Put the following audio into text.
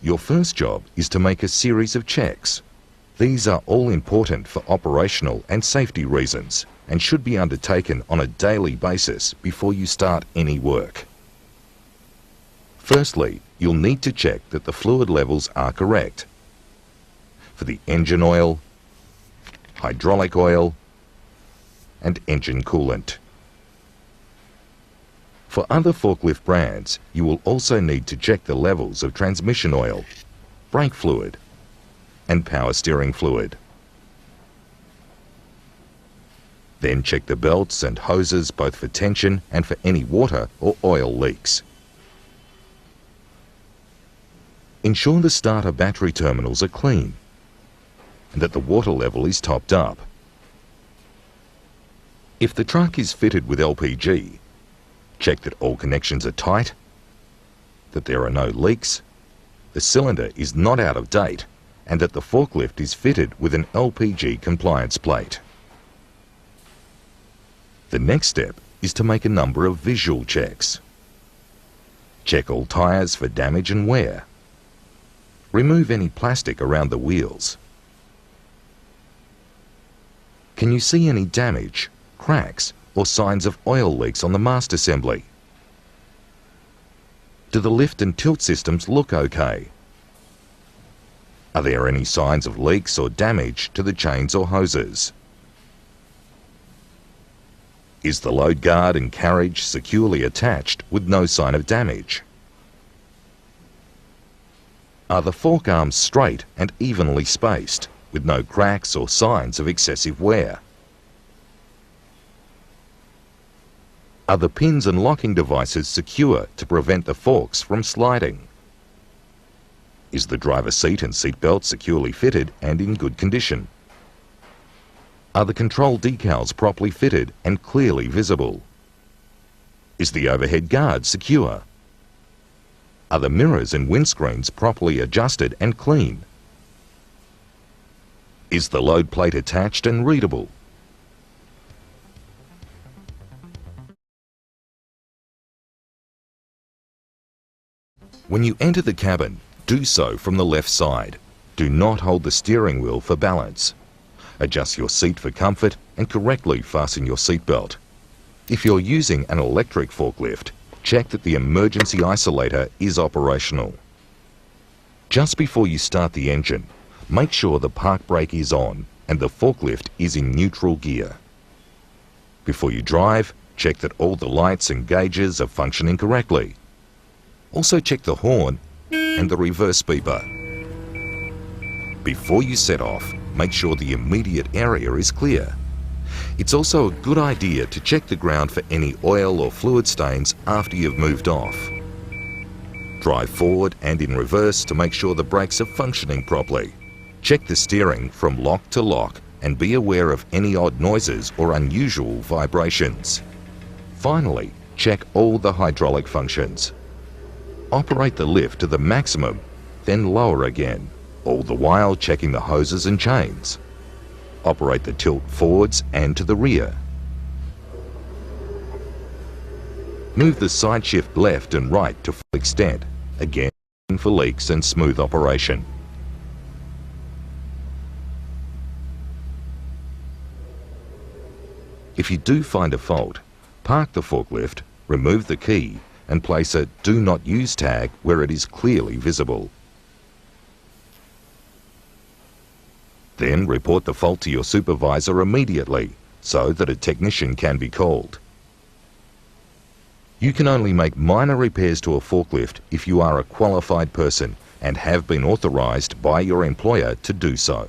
Your first job is to make a series of checks. These are all important for operational and safety reasons and should be undertaken on a daily basis before you start any work. Firstly, you'll need to check that the fluid levels are correct. For the engine oil, hydraulic oil, and engine coolant. For other forklift brands, you will also need to check the levels of transmission oil, brake fluid, and power steering fluid. Then check the belts and hoses both for tension and for any water or oil leaks. Ensure the starter battery terminals are clean and that the water level is topped up. If the truck is fitted with LPG, check that all connections are tight, that there are no leaks, the cylinder is not out of date, and that the forklift is fitted with an LPG compliance plate. The next step is to make a number of visual checks. Check all tyres for damage and wear. Remove any plastic around the wheels. Can you see any damage, cracks, or signs of oil leaks on the mast assembly? Do the lift and tilt systems look okay? Are there any signs of leaks or damage to the chains or hoses? Is the load guard and carriage securely attached with no sign of damage? Are the fork arms straight and evenly spaced, with no cracks or signs of excessive wear? Are the pins and locking devices secure to prevent the forks from sliding? Is the driver's seat and seat belt securely fitted and in good condition? Are the control decals properly fitted and clearly visible? Is the overhead guard secure? Are the mirrors and windscreens properly adjusted and clean? Is the load plate attached and readable? When you enter the cabin, do so from the left side. Do not hold the steering wheel for balance. Adjust your seat for comfort and correctly fasten your seatbelt. If you're using an electric forklift, check that the emergency isolator is operational. Just before you start the engine, make sure the park brake is on and the forklift is in neutral gear. Before you drive, check that all the lights and gauges are functioning correctly. Also check the horn and the reverse beeper. Before you set off, make sure the immediate area is clear. It's also a good idea to check the ground for any oil or fluid stains after you've moved off. Drive forward and in reverse to make sure the brakes are functioning properly. Check the steering from lock to lock and be aware of any odd noises or unusual vibrations. Finally, check all the hydraulic functions. Operate the lift to the maximum, then lower again, all the while checking the hoses and chains. Operate the tilt forwards and to the rear. Move the side shift left and right to full extent, again for leaks and smooth operation. If you do find a fault, park the forklift, remove the key, and place a Do Not Use tag where it is clearly visible. Then report the fault to your supervisor immediately so that a technician can be called. You can only make minor repairs to a forklift if you are a qualified person and have been authorized by your employer to do so.